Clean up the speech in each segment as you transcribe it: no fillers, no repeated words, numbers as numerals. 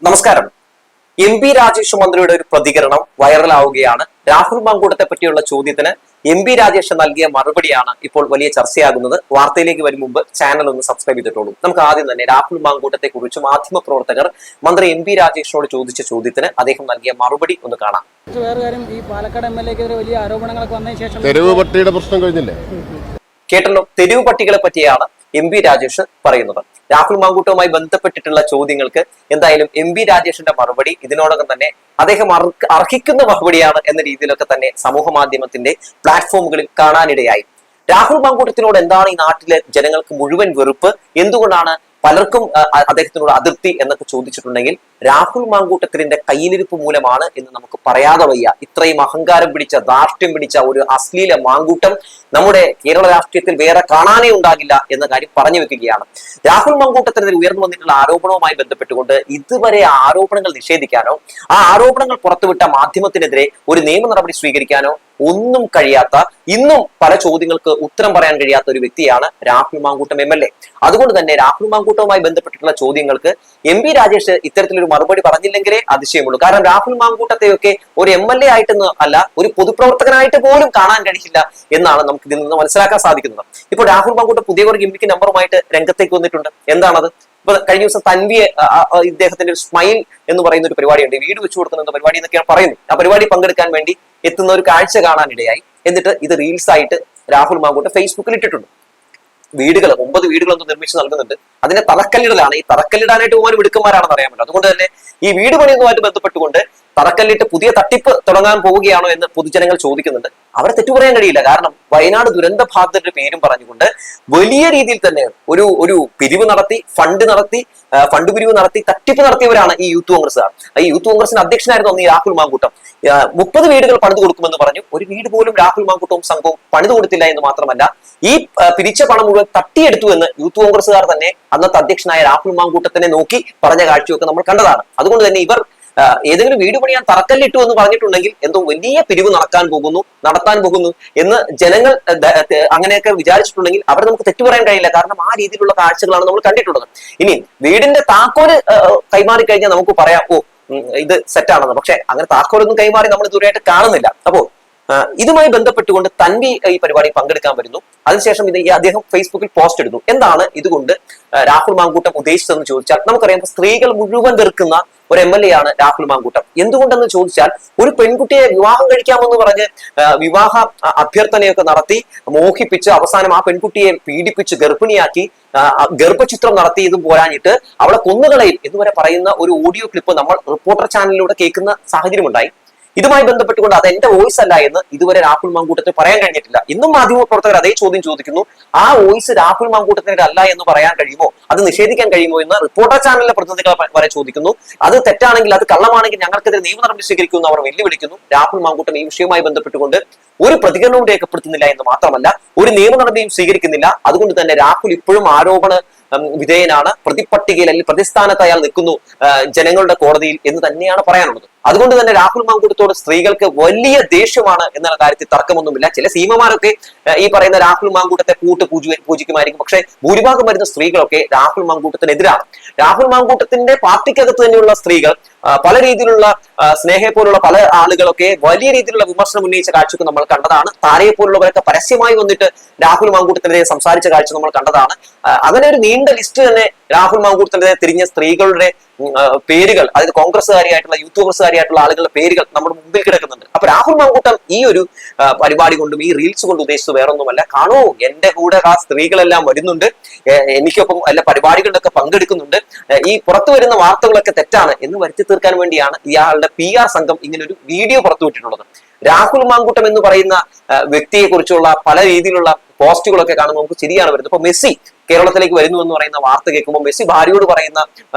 നമസ്കാരം. എം.പി. രാജേഷ് മന്ത്രിയുടെ ഒരു പ്രതികരണം വൈറലാവുകയാണ്. രാഹുൽ മാങ്കൂട്ടത്തെ പറ്റിയുള്ള ചോദ്യത്തിന് എം.പി. രാജേഷ് നൽകിയ മറുപടിയാണ് ഇപ്പോൾ വലിയ ചർച്ചയാകുന്നത്. വാർത്തയിലേക്ക് വരും മുമ്പ് ചാനൽ ഒന്ന് സബ്സ്ക്രൈബ് ചെയ്തിട്ടുള്ളൂ. നമുക്ക് ആദ്യം തന്നെ രാഹുൽ മാങ്കൂട്ടത്തെ കുറിച്ച് മാധ്യമപ്രവർത്തകർ മന്ത്രി എം.പി. രാജേഷിനോട് ചോദിച്ച ചോദ്യത്തിന് അദ്ദേഹം നൽകിയ മറുപടി ഒന്ന് കാണാം. വേറെ കാര്യം, ഈ പാലക്കാട് എംഎൽഎക്കെതിരെ വലിയ ആരോപണങ്ങളൊക്കെ വന്നതിന് ശേഷം തെരുവ് പട്ടിയുടെ പ്രശ്നം കഴിഞ്ഞില്ലേ? കേട്ടല്ലോ, തെരുവ് പട്ടികളെ പറ്റിയാണ് എം.പി. രാജേഷ് പറയുന്നത്. രാഹുൽ മാങ്കൂട്ടവുമായി ബന്ധപ്പെട്ടിട്ടുള്ള ചോദ്യങ്ങൾക്ക് എന്തായാലും എം.പി. രാജേഷിന്റെ മറുപടി ഇതിനോടകം തന്നെ അദ്ദേഹം അർഹിക്കുന്ന മറുപടിയാണ് എന്ന രീതിയിലൊക്കെ തന്നെ സമൂഹ മാധ്യമത്തിന്റെ പ്ലാറ്റ്ഫോമുകളിൽ കാണാനിടയായി. രാഹുൽ മാങ്കൂട്ടത്തിനോട് എന്താണ് ഈ നാട്ടിലെ ജനങ്ങൾക്ക് മുഴുവൻ വെറുപ്പ്, എന്തുകൊണ്ടാണ് പലർക്കും അദ്ദേഹത്തിനോട് അതിർത്തി എന്നൊക്കെ ചോദിച്ചിട്ടുണ്ടെങ്കിൽ രാഹുൽ മാങ്കൂട്ടത്തിന്റെ കയ്യിലിരിപ്പ് മൂലമാണ് എന്ന് നമുക്ക് പറയാതെ വയ്യ. ഇത്രയും അഹങ്കാരം പിടിച്ച, ധാർഷ്ട്യം പിടിച്ച ഒരു അശ്ലീല മാങ്കൂട്ടം നമ്മുടെ കേരള രാഷ്ട്രീയത്തിൽ വേറെ കാണാനേ ഉണ്ടാകില്ല എന്ന കാര്യം പറഞ്ഞു വെക്കുകയാണ്. രാഹുൽ മാങ്കൂട്ടത്തിനെതിരെ ഉയർന്നു വന്നിട്ടുള്ള ആരോപണവുമായി ബന്ധപ്പെട്ടുകൊണ്ട് ഇതുവരെ ആരോപണങ്ങൾ നിഷേധിക്കാനോ ആ ആരോപണങ്ങൾ പുറത്തുവിട്ട മാധ്യമത്തിനെതിരെ ഒരു നിയമ നടപടി സ്വീകരിക്കാനോ ഒന്നും കഴിയാത്ത, ഇന്നും പല ചോദ്യങ്ങൾക്ക് ഉത്തരം പറയാൻ കഴിയാത്ത ഒരു വ്യക്തിയാണ് രാഹുൽ മാങ്കൂട്ടം എം.എൽ.എ. അതുകൊണ്ട് തന്നെ രാഹുൽ മാങ്കൂട്ടവുമായി ബന്ധപ്പെട്ടിട്ടുള്ള ചോദ്യങ്ങൾക്ക് എം.പി. രാജേഷ് ഇത്തരത്തിലൊരു മറുപടി പറഞ്ഞില്ലെങ്കിലേ അതിശയമുള്ളൂ. കാരണം രാഹുൽ മാങ്കൂട്ടത്തെയൊക്കെ ഒരു എം.എൽ.എ. ആയിട്ടൊന്നും അല്ല, ഒരു പൊതുപ്രവർത്തകനായിട്ട് പോലും കാണാൻ കഴിയില്ല എന്നാണ് നമുക്ക് ഇതിൽ നിന്ന് മനസ്സിലാക്കാൻ സാധിക്കുന്നത്. ഇപ്പോൾ രാഹുൽ മാങ്കൂട്ടം പുതിയ ഒരു ഗിമ്മിക്ക് നമ്പറുമായിട്ട് രംഗത്തേക്ക് വന്നിട്ടുണ്ട്. എന്താണത്? ഇപ്പൊ കഴിഞ്ഞ ദിവസം തൻവി ഇദ്ദേഹത്തിന്റെ ഒരു സ്മൈൽ എന്ന് പറയുന്ന ഒരു പരിപാടിയുണ്ട്, വീട് വെച്ചു കൊടുക്കുന്ന പരിപാടി എന്നൊക്കെയാണ് പറയുന്നത്. ആ പരിപാടി പങ്കെടുക്കാൻ വേണ്ടി എത്തുന്ന ഒരു കാഴ്ച കാണാനിടയായി. എന്നിട്ട് ഇത് റീൽസ് ആയിട്ട് രാഹുൽ മാങ്കൂട്ടം ഫേസ്ബുക്കിൽ ഇട്ടിട്ടുണ്ട്. 9 വീടുകളൊന്നും നിർമ്മിച്ച് നൽകുന്നുണ്ട്. അതിന്റെ തറക്കല്ലിടലാണ്. ഈ തറക്കല്ലിടാനായിട്ട് പോകാനും മിടുക്കന്മാരാണെന്ന് അറിയാൻ പറ്റും. അതുകൊണ്ട് തന്നെ ഈ വീട് പണിയുന്നതുമായിട്ട് ബന്ധപ്പെട്ടുകൊണ്ട് തറക്കല്ലിട്ട് പുതിയ തട്ടിപ്പ് തുടങ്ങാൻ പോവുകയാണോ എന്ന് പൊതുജനങ്ങൾ ചോദിക്കുന്നുണ്ട്. അവരെ തെറ്റു പറയാൻ കഴിയില്ല. കാരണം വയനാട് ദുരന്ത ബാധിതരുടെ പേരും പറഞ്ഞുകൊണ്ട് വലിയ രീതിയിൽ തന്നെ ഒരു പിരിവ് നടത്തി, ഫണ്ട് പിരിവ് നടത്തി, തട്ടിപ്പ് നടത്തിയവരാണ് ഈ യൂത്ത് കോൺഗ്രസ്സുകാർ. ഈ യൂത്ത് കോൺഗ്രസിന്റെ അധ്യക്ഷനായിരുന്നു അന്ന് ഈ രാഹുൽ മാങ്കൂട്ടം. 30 വീടുകൾ പണിതു കൊടുക്കുമെന്ന് പറഞ്ഞു. ഒരു വീട് പോലും രാഹുൽ മാങ്കൂട്ടവും സംഘവും പണിതു കൊടുത്തില്ല എന്ന് മാത്രമല്ല, ഈ പിരിച്ച പണം മുഴുവൻ തട്ടിയെടുത്തു എന്ന് യൂത്ത് കോൺഗ്രസ്സുകാർ തന്നെ അന്നത്തെ അധ്യക്ഷനായ രാഹുൽ മാങ്കൂട്ടത്തിനെ നോക്കി പറഞ്ഞ കാഴ്ചയൊക്കെ നമ്മൾ കണ്ടതാണ്. അതുകൊണ്ട് തന്നെ ഇവർ ഏതെങ്കിലും വീട് പണിയാൻ തറക്കല്ലിട്ടു എന്ന് പറഞ്ഞിട്ടുണ്ടെങ്കിൽ എന്തോ വലിയ പിരിവ് നടത്താൻ പോകുന്നു എന്ന് ജനങ്ങൾ അങ്ങനെയൊക്കെ വിചാരിച്ചിട്ടുണ്ടെങ്കിൽ അവർ നമുക്ക് തെറ്റു പറയാൻ കഴിയില്ല. കാരണം ആ രീതിയിലുള്ള കാഴ്ചകളാണ് നമ്മൾ കണ്ടിട്ടുള്ളത്. ഇനി വീടിന്റെ താക്കോല് കൈമാറി കഴിഞ്ഞാൽ നമുക്ക് പറയാം, ഓ ഇത് സെറ്റാണെന്ന്. പക്ഷെ അങ്ങനെ താക്കോലൊന്നും കൈമാറി നമ്മൾ ഇതുവരെയായിട്ട് കാണുന്നില്ല. അപ്പോ ഇതുമായി ബന്ധപ്പെട്ടുകൊണ്ട് തൻവി ഈ പരിപാടി പങ്കെടുക്കാൻ വരുന്നു. അതിനുശേഷം അദ്ദേഹം ഫേസ്ബുക്കിൽ പോസ്റ്റ് ഇടുന്നു. എന്താണ് ഇതുകൊണ്ട് രാഹുൽ മാങ്കൂട്ടം ഉദ്ദേശിച്ചതെന്ന് ചോദിച്ചാൽ നമുക്കറിയാം, സ്ത്രീകൾ മുഴുവൻ വെറുക്കുന്ന ഒരു എം.എൽ.എ. ആണ് രാഹുൽ മാങ്കൂട്ടം. എന്തുകൊണ്ടെന്ന് ചോദിച്ചാൽ, ഒരു പെൺകുട്ടിയെ വിവാഹം കഴിക്കാമെന്ന് പറഞ്ഞ് വിവാഹ അഭ്യർത്ഥനയൊക്കെ നടത്തി മോഹിപ്പിച്ച് അവസാനം ആ പെൺകുട്ടിയെ പീഡിപ്പിച്ച് ഗർഭിണിയാക്കി ഗർഭചിത്രം നടത്തിയതും പോരാഞ്ഞിട്ട് അവളെ കൊന്നുകളയും എന്ന് വരെ പറയുന്ന ഒരു ഓഡിയോ ക്ലിപ്പ് നമ്മൾ റിപ്പോർട്ടർ ചാനലിലൂടെ കേൾക്കുന്ന സാഹചര്യമുണ്ടായി. ഇതുമായി ബന്ധപ്പെട്ടുകൊണ്ട് അത് എന്റെ വോയിസ് അല്ല എന്ന് ഇതുവരെ രാഹുൽ മാങ്കൂട്ടത്തിന് പറയാൻ കഴിഞ്ഞിട്ടില്ല. ഇന്നും മാധ്യമപ്രവർത്തകർ അതേ ചോദ്യം ചോദിക്കുന്നു. ആ വോയിസ് രാഹുൽ മാങ്കൂട്ടത്തിന്റെ അല്ല എന്ന് പറയാൻ കഴിയുമോ, അത് നിഷേധിക്കാൻ കഴിയുമോ എന്ന് റിപ്പോർട്ടർ ചാനലിലെ പ്രതിനിധികൾ വരെ ചോദിക്കുന്നു. അത് തെറ്റാണെങ്കിൽ, അത് കള്ളമാണെങ്കിൽ ഞങ്ങൾക്കെതിരെ നിയമ നടപടി സ്വീകരിക്കുമെന്ന് അവർ വെല്ലുവിളിക്കുന്നു. രാഹുൽ മാങ്കൂട്ടം ഈ വിഷയവുമായി ബന്ധപ്പെട്ടുകൊണ്ട് ഒരു പ്രതികരണവും രേഖപ്പെടുത്തുന്നില്ല എന്ന് മാത്രമല്ല, ഒരു നിയമ നടപടിയും സ്വീകരിക്കുന്നില്ല. അതുകൊണ്ട് തന്നെ രാഹുൽ ഇപ്പോഴും ആരോപണ വിധേയനാണ്, പ്രതിപട്ടികയിൽ അല്ലെങ്കിൽ പ്രതിസ്ഥാനത്ത് അയാൾ നിൽക്കുന്നു ജനങ്ങളുടെ കോടതിയിൽ എന്ന് തന്നെയാണ് പറയാനുള്ളത്. അതുകൊണ്ട് തന്നെ രാഹുൽ മാങ്കൂട്ടത്തോട് സ്ത്രീകൾക്ക് വലിയ ദേഷ്യമാണ് എന്ന കാര്യത്തിൽ തർക്കമൊന്നുമില്ല. ചില സീമമാരൊക്കെ ഈ പറയുന്ന രാഹുൽ മാങ്കൂട്ടത്തെ പൂജിക്കുമായിരിക്കും. പക്ഷെ ഭൂരിഭാഗം വരുന്ന സ്ത്രീകളൊക്കെ രാഹുൽ മാങ്കൂട്ടത്തിനെതിരാണ്. രാഹുൽ മാങ്കൂട്ടത്തിന്റെ പാർട്ടിക്കകത്ത് തന്നെയുള്ള സ്ത്രീകൾ പല രീതിയിലുള്ള സ്നേഹയെ പോലുള്ള പല ആളുകളൊക്കെ വലിയ രീതിയിലുള്ള വിമർശനം ഉന്നയിച്ച കാഴ്ചയൊക്കെ നമ്മൾ കണ്ടതാണ്. താരയെ പോലുള്ളവരൊക്കെ പരസ്യമായി വന്നിട്ട് രാഹുൽ മാങ്കൂട്ടത്തിനെതിരെ സംസാരിച്ച കാഴ്ച നമ്മൾ കണ്ടതാണ്. അങ്ങനെ ഒരു നീണ്ട ലിസ്റ്റ് തന്നെ രാഹുൽ മാങ്കൂട്ടത്തിനെതിരെ തിരിഞ്ഞ സ്ത്രീകളുടെ പേരുകൾ, അതായത് കോൺഗ്രസ്സുകാരിയായിട്ടുള്ള യൂത്ത് കോൺഗ്രസ്സുകാരിയായിട്ടുള്ള ആളുകളുടെ പേരുകൾ നമ്മുടെ മുമ്പിൽ കിടക്കുന്നുണ്ട്. അപ്പൊ രാഹുൽ മാങ്കൂട്ടം ഈ ഒരു പരിപാടി കൊണ്ടും ഈ റീൽസ് കൊണ്ട് ഉദ്ദേശിച്ചത് വേറൊന്നുമല്ല. കാണൂ, എന്റെ കൂടെ ആ സ്ത്രീകളെല്ലാം വരുന്നുണ്ട്, എനിക്കൊപ്പം എല്ലാ പരിപാടികളിലൊക്കെ പങ്കെടുക്കുന്നുണ്ട്, ഈ പുറത്തു വരുന്ന വാർത്തകളൊക്കെ തെറ്റാണ് എന്ന് വരുത്തി തീർക്കാൻ വേണ്ടിയാണ് ഇയാളുടെ PR സംഘം ഇങ്ങനെ ഒരു വീഡിയോ പുറത്തുവിട്ടിട്ടുള്ളത്. രാഹുൽ മാങ്കൂട്ടം എന്ന് പറയുന്ന വ്യക്തിയെ കുറിച്ചുള്ള പല രീതിയിലുള്ള പോസ്റ്റുകളൊക്കെ കാണുമ്പോൾ നമുക്ക് ശരിയാണ് വരുന്നത്. ഇപ്പൊ മെസ്സി കേരളത്തിലേക്ക് വരുന്നു എന്ന് പറയുന്ന വാർത്ത കേൾക്കുമ്പോൾ മെസ്സി ഭാര്യയോട് പറയുന്ന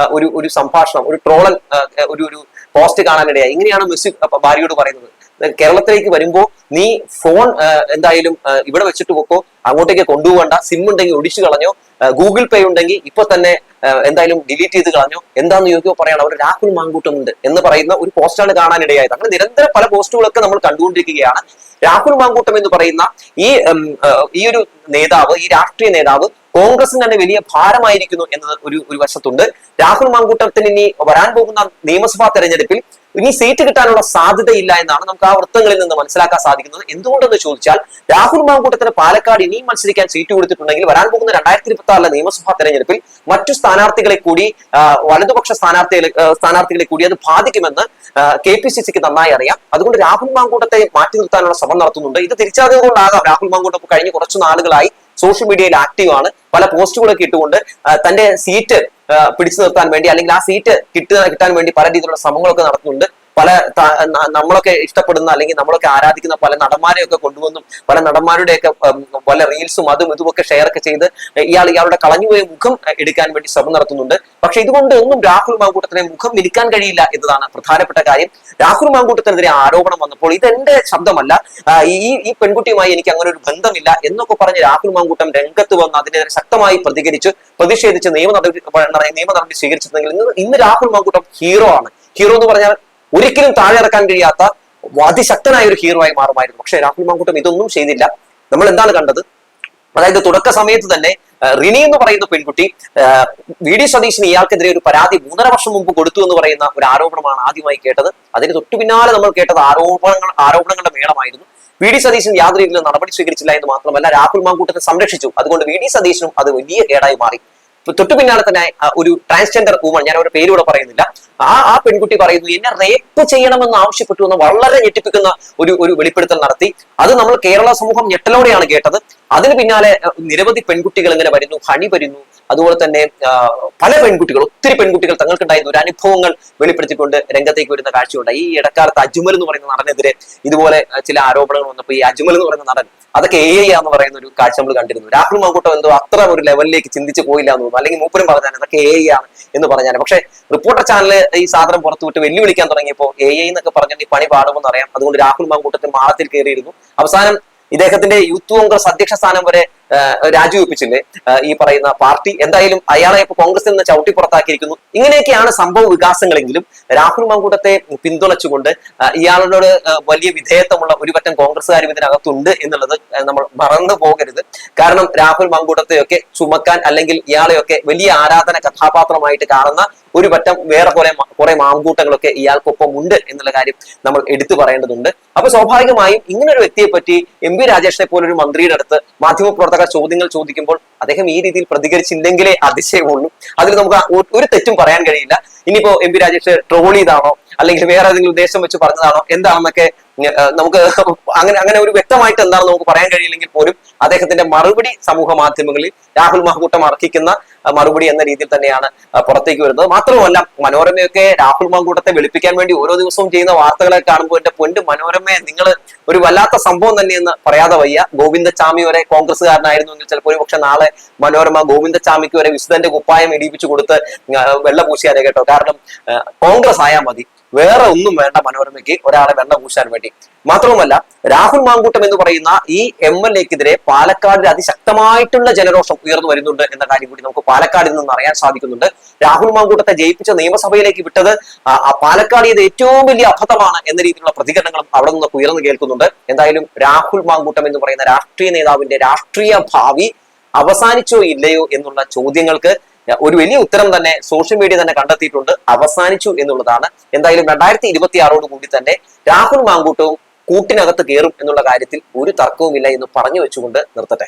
ഒരു സംഭാഷണം, ഒരു ട്രോളൽ ഒരു പോസ്റ്റ് കാണാനിടയായി. ഇങ്ങനെയാണ് മെസ്സി ഭാര്യയോട് പറയുന്നത്, കേരളത്തിലേക്ക് വരുമ്പോ നീ ഫോൺ എന്തായാലും ഇവിടെ വെച്ചിട്ട് പോക്കോ, അങ്ങോട്ടേക്ക് കൊണ്ടുപോകണ്ട, സിം ഉണ്ടെങ്കിൽ ഒടിച്ചു കളഞ്ഞോ, ഗൂഗിൾ പേ ഉണ്ടെങ്കിൽ ഇപ്പൊ തന്നെ എന്തായാലും ഡിലീറ്റ് ചെയ്ത് കളഞ്ഞോ, എന്താന്ന് ചോദിക്കുമ്പോൾ പറയണം അവർ രാഹുൽ മാങ്കൂട്ടമുണ്ട് എന്ന് പറയുന്ന ഒരു പോസ്റ്റാണ് കാണാനിടയായത്. അങ്ങനെ നിരന്തരം പല പോസ്റ്റുകളൊക്കെ നമ്മൾ കണ്ടുകൊണ്ടിരിക്കുകയാണ്. രാഹുൽ മാങ്കൂട്ടം എന്ന് പറയുന്ന ഈ ഒരു നേതാവ്, ഈ രാഷ്ട്രീയ നേതാവ് കോൺഗ്രസിന് തന്നെ വലിയ ഭാരമായിരിക്കുന്നു എന്നത് ഒരു വശത്തുണ്ട്. രാഹുൽ മാങ്കൂട്ടത്തിന് ഇനി വരാൻ പോകുന്ന നിയമസഭാ തെരഞ്ഞെടുപ്പിൽ ഇനി സീറ്റ് കിട്ടാനുള്ള സാധ്യതയില്ല എന്നാണ് നമുക്ക് ആ വൃത്തങ്ങളിൽ നിന്ന് മനസ്സിലാക്കാൻ സാധിക്കുന്നത്. എന്തുകൊണ്ടെന്ന് ചോദിച്ചാൽ രാഹുൽ മാങ്കൂട്ടത്തിന് പാലക്കാട് ഇനിയും മത്സരിക്കാൻ സീറ്റ് കൊടുത്തിട്ടുണ്ടെങ്കിൽ വരാൻ പോകുന്ന 2026 നിയമസഭാ തെരഞ്ഞെടുപ്പിൽ മറ്റു സ്ഥാനാർത്ഥികളെ കൂടി വലതുപക്ഷ സ്ഥാനാർത്ഥികളെ കൂടി അത് ബാധിക്കുമെന്ന് KPCCക്ക് നന്നായി അറിയാം. അതുകൊണ്ട് രാഹുൽ മാങ്കൂട്ടത്തെ മാറ്റി നിർത്താനുള്ള ശ്രമം നടത്തുന്നുണ്ട്. ഇത് തിരിച്ചറിഞ്ഞതുകൊണ്ടാകാം രാഹുൽ മാങ്കൂട്ടം കഴിഞ്ഞ കുറച്ചു നാളുകളായി സോഷ്യൽ മീഡിയയിൽ ആക്റ്റീവ് ആണ്. പല പോസ്റ്റുകളൊക്കെ ഇട്ടുകൊണ്ട് തന്റെ സീറ്റ് പിടിച്ചു നിർത്താൻ വേണ്ടി അല്ലെങ്കിൽ ആ സീറ്റ് കിട്ടാൻ വേണ്ടി പല രീതിയിലുള്ള ശ്രമങ്ങളൊക്കെ നടത്തുന്നുണ്ട്. പല നമ്മളൊക്കെ ഇഷ്ടപ്പെടുന്ന അല്ലെങ്കിൽ നമ്മളൊക്കെ ആരാധിക്കുന്ന പല നടന്മാരെയൊക്കെ കൊണ്ടുവന്നും പല നടന്മാരുടെയൊക്കെ പല റീൽസും അതും ഇതുമൊക്കെ ഷെയർ ഒക്കെ ചെയ്ത് ഇയാളുടെ കളഞ്ഞുപോയ മുഖം എടുക്കാൻ വേണ്ടി ശ്രമം നടത്തുന്നുണ്ട്. പക്ഷെ ഇതുകൊണ്ട് ഒന്നും രാഹുൽ മാങ്കൂട്ടത്തിനെ മുഖം വിൽക്കാൻ കഴിയില്ല എന്നതാണ് പ്രധാനപ്പെട്ട കാര്യം. രാഹുൽ മാങ്കൂട്ടത്തിനെതിരെ ആരോപണം വന്നപ്പോൾ ഇതെന്റെ ശബ്ദമല്ല, ഈ പെൺകുട്ടിയുമായി എനിക്ക് അങ്ങനെ ഒരു ബന്ധമില്ല എന്നൊക്കെ പറഞ്ഞ് രാഹുൽ മാങ്കൂട്ടം രംഗത്ത് വന്ന് അതിനെതിരെ ശക്തമായി പ്രതിഷേധിച്ച് നിയമ നടപടി സ്വീകരിച്ചിരുന്നെങ്കിൽ ഇന്ന് രാഹുൽ മാങ്കൂട്ടം ഹീറോ ആണ്. ഹീറോ എന്ന് പറഞ്ഞാൽ ഒരിക്കലും താഴെ ഇറക്കാൻ കഴിയാത്ത അതിശക്തനായ ഒരു ഹീറോ ആയി മാറുമായിരുന്നു. പക്ഷെ രാഹുൽ മാങ്കൂട്ടം ഇതൊന്നും ചെയ്തില്ല. നമ്മൾ എന്താണ് കണ്ടത്? അതായത് തുടക്ക സമയത്ത് തന്നെ റിനി എന്ന് പറയുന്ന പെൺകുട്ടി VD സതീശന് ഇയാൾക്കെതിരെ ഒരു പരാതി 3.5 വർഷം മുമ്പ് കൊടുത്തു എന്ന് പറയുന്ന ഒരു ആരോപണമാണ് ആദ്യമായി കേട്ടത്. അതിന് തൊട്ടു പിന്നാലെ നമ്മൾ കേട്ടത് ആരോപണങ്ങളുടെ മേളമായിരുന്നു. VD സതീശൻ യാതൊരു രീതിയിലും നടപടി സ്വീകരിച്ചില്ല എന്ന് മാത്രമല്ല രാഹുൽ മാങ്കൂട്ടത്തെ സംരക്ഷിച്ചു. അതുകൊണ്ട് VD സതീശനും അത് വലിയ കേടായി മാറി. തൊട്ടു പിന്നാലെ തന്നെ ഒരു ട്രാൻസ്ജെൻഡർ വുമൺ, ഞാൻ അവരുടെ പേരൂടെ പറയുന്നില്ല, ആ പെൺകുട്ടി പറയുന്നു എന്നെ റേപ്പ് ചെയ്യണമെന്ന് ആവശ്യപ്പെട്ടു എന്ന് വളരെ ഞെട്ടിപ്പിക്കുന്ന ഒരു വെളിപ്പെടുത്തൽ നടത്തി. അത് നമ്മൾ കേരള സമൂഹം ഞെട്ടലോടെയാണ് കേട്ടത്. അതിന് പിന്നാലെ നിരവധി പെൺകുട്ടികൾ ഇങ്ങനെ വരുന്നു, ഹണി വരുന്നു. അതുപോലെ തന്നെ പല പെൺകുട്ടികൾ, ഒത്തിരി പെൺകുട്ടികൾ തങ്ങൾക്കുണ്ടായിരുന്ന ഒരു അനുഭവങ്ങൾ വെളിപ്പെടുത്തിക്കൊണ്ട് രംഗത്തേക്ക് വരുന്ന കാഴ്ചയുണ്ടായി. ഈ ഇടക്കാലത്ത് അജ്മൽ എന്ന് പറയുന്ന നടനെതിരെ ഇതുപോലെ ചില ആരോപണങ്ങൾ വന്നപ്പോൾ ഈ അജ്മൽ എന്ന് പറയുന്ന നടൻ അതൊക്കെ AI ആന്ന് പറയുന്ന ഒരു കാഴ്ച നമ്മൾ കണ്ടിരുന്നു. രാഹുൽ മാങ്കൂട്ടം എന്തോ അത്ര ഒരു ലെവലിലേക്ക് ചിന്തിച്ച് പോയില്ല എന്ന് തോന്നുന്നു, അല്ലെങ്കിൽ മൂപ്പരും പറഞ്ഞാൽ അതൊക്കെ AI ആണ് എന്ന് പറഞ്ഞാൽ. പക്ഷെ റിപ്പോർട്ടർ ചാനല് ഈ സാധനം പുറത്തുവിട്ട് വെല്ലുവിളിക്കാൻ തുടങ്ങിയപ്പോൾ AI എന്നൊക്കെ പറഞ്ഞാൽ ഈ പണി പാടുമെന്ന് അറിയാം. അതുകൊണ്ട് രാഹുൽ മാങ്കൂട്ടത്തിൽ മാളത്തിൽ കയറിയിരുന്നു. അവസാനം ഇദ്ദേഹത്തിന്റെ യൂത്ത് കോൺഗ്രസ് അധ്യക്ഷ സ്ഥാനം വരെ രാജിവെപ്പിച്ചില്ലേ ഈ പറയുന്ന പാർട്ടി. എന്തായാലും അയാളെ ഇപ്പൊ കോൺഗ്രസിൽ നിന്ന് ചവിട്ടി പുറത്താക്കിയിരിക്കുന്നു. ഇങ്ങനെയൊക്കെയാണ് സംഭവ വികാസങ്ങളെങ്കിലും രാഹുൽ മാങ്കൂട്ടത്തെ പിന്തുണച്ചുകൊണ്ട് ഇയാളോട് വലിയ വിധേയത്വമുള്ള ഒരു പറ്റം കോൺഗ്രസ്സുകാരും ഇതിനകത്തുണ്ട് എന്നുള്ളത് നമ്മൾ മറന്നു പോകരുത്. കാരണം രാഹുൽ മാങ്കൂട്ടത്തെയൊക്കെ ചുമക്കാൻ അല്ലെങ്കിൽ ഇയാളെയൊക്കെ വലിയ ആരാധന കഥാപാത്രമായിട്ട് കാണുന്ന ഒരു പറ്റം വേറെ കുറെ മാങ്കൂട്ടങ്ങളൊക്കെ ഇയാൾക്കൊപ്പം ഉണ്ട് എന്നുള്ള കാര്യം നമ്മൾ എടുത്തു പറയേണ്ടതുണ്ട്. അപ്പൊ സ്വാഭാവികമായും ഇങ്ങനെ ഒരു വ്യക്തിയെ പറ്റി MP രാജേഷിനെ പോലൊരു മന്ത്രിയുടെ അടുത്ത് മാധ്യമപ്രവർത്തകർ ചോദ്യങ്ങൾ ചോദിക്കുമ്പോൾ അദ്ദേഹം ഈ രീതിയിൽ പ്രതികരിച്ചില്ലെങ്കിലേ അതിശയമുള്ളൂ. അതിൽ നമുക്ക് ഒരു തെറ്റും പറയാൻ കഴിയില്ല. ഇനിയിപ്പോ MP രാജേഷ് ട്രോൾ ചെയ്താണോ അല്ലെങ്കിൽ വേറെ ഏതെങ്കിലും ഉദ്ദേശം വെച്ച് പറഞ്ഞതാണോ എന്താണെന്നൊക്കെ നമുക്ക് അങ്ങനെ ഒരു വ്യക്തമായിട്ട് എന്താണെന്ന് നമുക്ക് പറയാൻ കഴിയില്ലെങ്കിൽ പോലും അദ്ദേഹത്തിന്റെ മറുപടി സമൂഹ മാധ്യമങ്ങളിൽ രാഹുൽ മാങ്കൂട്ടം അർഹിക്കുന്ന മറുപടി എന്ന രീതിയിൽ തന്നെയാണ് പുറത്തേക്ക് വരുന്നത്. മാത്രമല്ല മനോരമയൊക്കെ രാഹുൽ മാങ്കൂട്ടത്തെ വെളുപ്പിക്കാൻ വേണ്ടി ഓരോ ദിവസവും ചെയ്യുന്ന വാർത്തകളെ കാണുമ്പോൾ എന്റെ പൊന്ന് മനോരമയെ നിങ്ങൾ ഒരു വല്ലാത്ത സംഭവം തന്നെയെന്ന് പറയാതെ വയ്യ. ഗോവിന്ദചാമി വരെ കോൺഗ്രസ്സുകാരനായിരുന്നു എങ്കിൽ ചിലപ്പോൾ ഒരു പക്ഷെ നാളെ മനോരമ ഗോവിന്ദചാമിക്ക് വരെ വിശുദ്ധന്റെ കുപ്പായം ഇടിപ്പിച്ചു കൊടുത്ത് വെള്ള പൂശിയാലേ കേട്ടോ. കാരണം കോൺഗ്രസ് ആയാൽ മതി, വേറെ ഒന്നും വേണ്ട മനോരമയ്ക്ക് ഒരാളെ വെണ്ണ പൂശാൻ വേണ്ടി. മാത്രവുമല്ല രാഹുൽ മാങ്കൂട്ടം എന്ന് പറയുന്ന ഈ MLAക്കെതിരെ പാലക്കാടിൽ അതിശക്തമായിട്ടുള്ള ജനരോഷം ഉയർന്നു വരുന്നുണ്ട് എന്ന കാര്യം കൂടി നമുക്ക് പാലക്കാടിൽ നിന്ന് അറിയാൻ സാധിക്കുന്നുണ്ട്. രാഹുൽ മാങ്കൂട്ടത്തെ ജയിപ്പിച്ച നിയമസഭയിലേക്ക് വിട്ടത് പാലക്കാട് ഇത് ഏറ്റവും വലിയ അബദ്ധമാണ് എന്ന രീതിയിലുള്ള പ്രതികരണങ്ങളും അവിടെ നിന്നൊക്കെ ഉയർന്നു കേൾക്കുന്നുണ്ട്. എന്തായാലും രാഹുൽ മാങ്കൂട്ടം എന്ന് പറയുന്ന രാഷ്ട്രീയ നേതാവിന്റെ രാഷ്ട്രീയ ഭാവി അവസാനിച്ചോ ഇല്ലയോ എന്നുള്ള ചോദ്യങ്ങൾക്ക് ഒരു വലിയ ഉത്തരം തന്നെ സോഷ്യൽ മീഡിയ തന്നെ കണ്ടെത്തിയിട്ടുണ്ട്. അവസാനിച്ചു എന്നുള്ളതാണ്. എന്തായാലും 2026 കൂടി തന്നെ രാഹുൽ മാങ്കൂട്ടവും കൂട്ടിനകത്ത് കയറും എന്നുള്ള കാര്യത്തിൽ ഒരു തർക്കവുമില്ല എന്ന് പറഞ്ഞു വെച്ചുകൊണ്ട് നിർത്തട്ടെ.